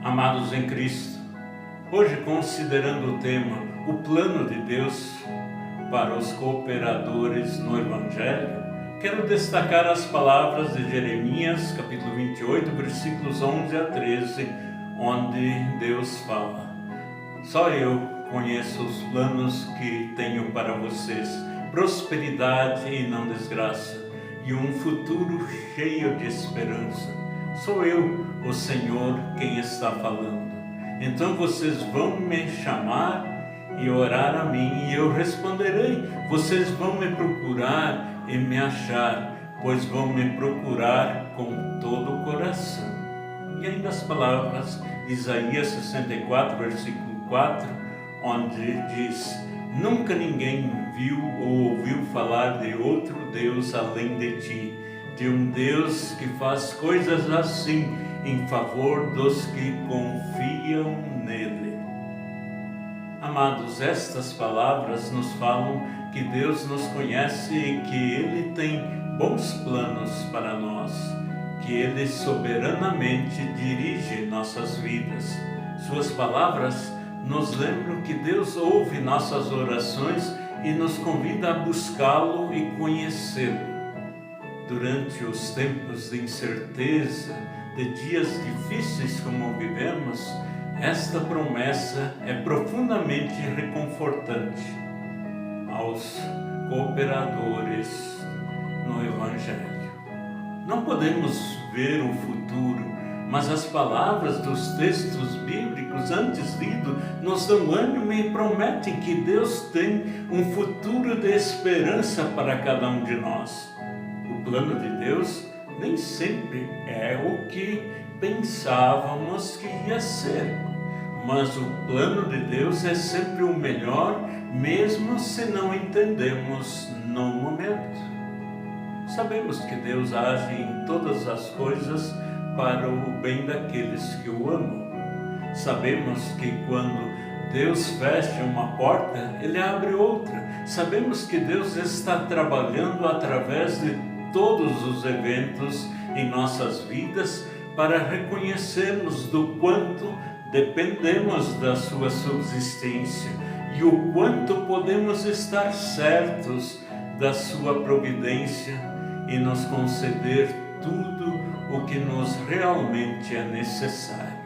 Amados em Cristo, hoje considerando o tema, o plano de Deus para os cooperadores no Evangelho, quero destacar as palavras de Jeremias, capítulo 28, versículos 11 a 13, onde Deus fala: só eu conheço os planos que tenho para vocês, prosperidade e não desgraça, e um futuro cheio de esperança. Sou eu, o Senhor, quem está falando. Então vocês vão me chamar e orar a mim, e eu responderei. Vocês vão me procurar e me achar, pois vão me procurar com todo o coração. E ainda as palavras de Isaías 64, versículo 4, onde diz: nunca ninguém viu ou ouviu falar de outro Deus além de ti, de um Deus que faz coisas assim em favor dos que confiam nele. Amados, estas palavras nos falam que Deus nos conhece e que Ele tem bons planos para nós, que Ele soberanamente dirige nossas vidas. Suas palavras nos lembram que Deus ouve nossas orações e nos convida a buscá-lo e conhecê-lo. Durante os tempos de incerteza, de dias difíceis como vivemos, esta promessa é profundamente reconfortante aos cooperadores no Evangelho. Não podemos ver o futuro, mas as palavras dos textos bíblicos antes lidos nos dão ânimo e prometem que Deus tem um futuro de esperança para cada um de nós. O plano de Deus nem sempre é o que pensávamos que ia ser, mas o plano de Deus é sempre o melhor, mesmo se não entendemos no momento. Sabemos que Deus age em todas as coisas para o bem daqueles que o amam. Sabemos que quando Deus fecha uma porta, Ele abre outra. Sabemos que Deus está trabalhando através de todos os eventos em nossas vidas para reconhecermos do quanto dependemos da sua subsistência e o quanto podemos estar certos da sua providência e nos conceder tudo o que nos realmente é necessário.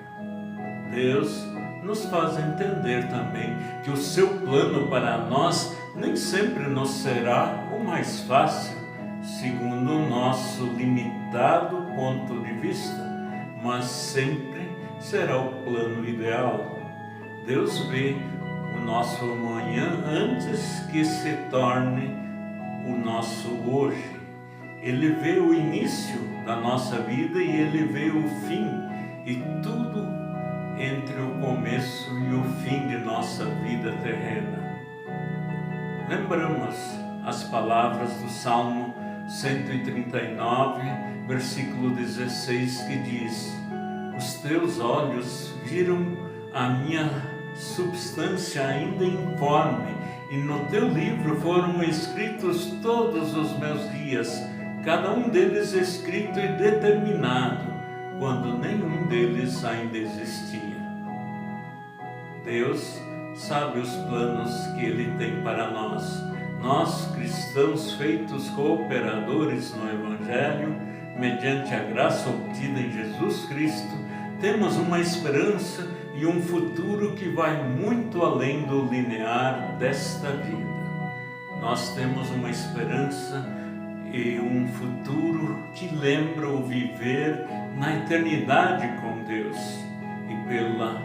Deus nos faz entender também que o seu plano para nós nem sempre nos será o mais fácil, segundo o nosso limitado ponto de vista, mas sempre será o plano ideal. Deus vê o nosso amanhã antes que se torne o nosso hoje. Ele vê o início da nossa vida e Ele vê o fim, e tudo entre o começo e o fim de nossa vida terrena. Lembramos as palavras do Salmo 139, versículo 16, que diz: os teus olhos viram a minha substância ainda informe, e no teu livro foram escritos todos os meus dias, cada um deles escrito e determinado, quando nenhum deles ainda existia. Deus sabe os planos que Ele tem para nós. Nós, cristãos feitos cooperadores no Evangelho, mediante a graça obtida em Jesus Cristo, temos uma esperança e um futuro que vai muito além do linear desta vida. Nós temos uma esperança e um futuro que lembra o viver na eternidade com Deus. E pela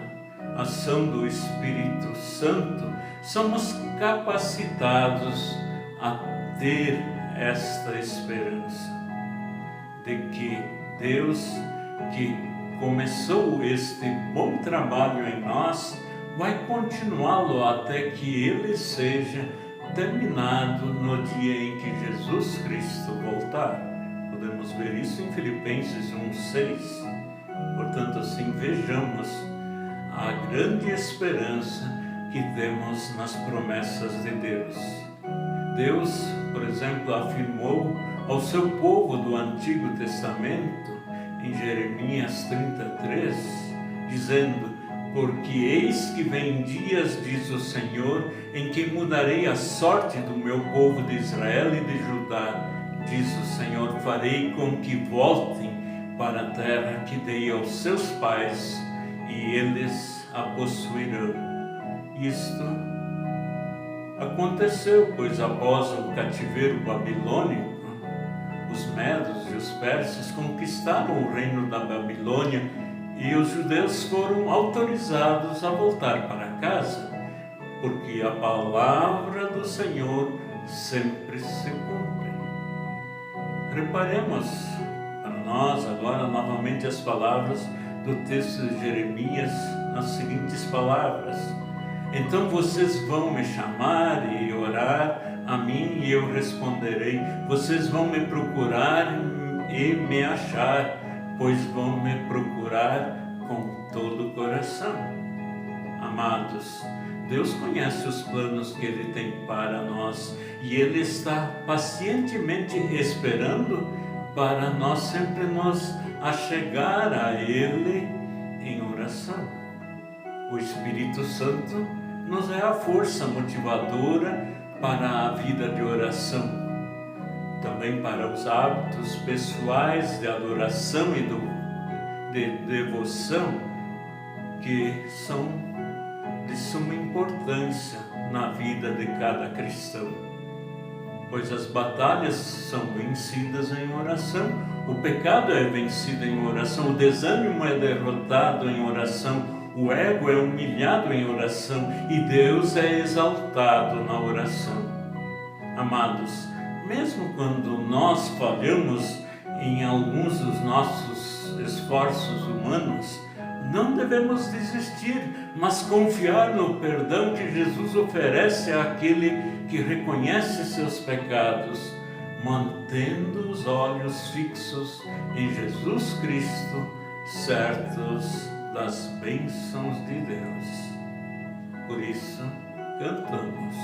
ação do Espírito Santo, somos capacitados a ter esta esperança de que Deus, que começou este bom trabalho em nós, vai continuá-lo até que ele seja terminado no dia em que Jesus Cristo voltar. Podemos ver isso em Filipenses 1:6. Portanto, assim, vejamos a grande esperança que temos nas promessas de Deus. Deus, por exemplo, afirmou ao seu povo do Antigo Testamento, em Jeremias 33, dizendo: porque eis que vem dias, diz o Senhor, em que mudarei a sorte do meu povo de Israel e de Judá. Diz o Senhor: farei com que voltem para a terra que dei aos seus pais, e eles a possuirão. Isto aconteceu, pois após o cativeiro babilônico, os medos e os persas conquistaram o reino da Babilônia e os judeus foram autorizados a voltar para casa, porque a palavra do Senhor sempre se cumpre. Reparemos para nós agora novamente as palavras do texto de Jeremias, nas seguintes palavras: então vocês vão me chamar e orar a mim e eu responderei. Vocês vão me procurar e me achar, pois vão me procurar com todo o coração. Amados, Deus conhece os planos que Ele tem para nós e Ele está pacientemente esperando para nós sempre nos achegar a Ele em oração. O Espírito Santo nos é a força motivadora para a vida de oração, também para os hábitos pessoais de adoração e de devoção, que são de suma importância na vida de cada cristão, pois as batalhas são vencidas em oração, o pecado é vencido em oração, o desânimo é derrotado em oração, o ego é humilhado em oração e Deus é exaltado na oração. Amados, mesmo quando nós falhamos em alguns dos nossos esforços humanos, não devemos desistir, mas confiar no perdão que Jesus oferece àquele que reconhece seus pecados, mantendo os olhos fixos em Jesus Cristo, certos das bênçãos de Deus. Por isso, cantamos.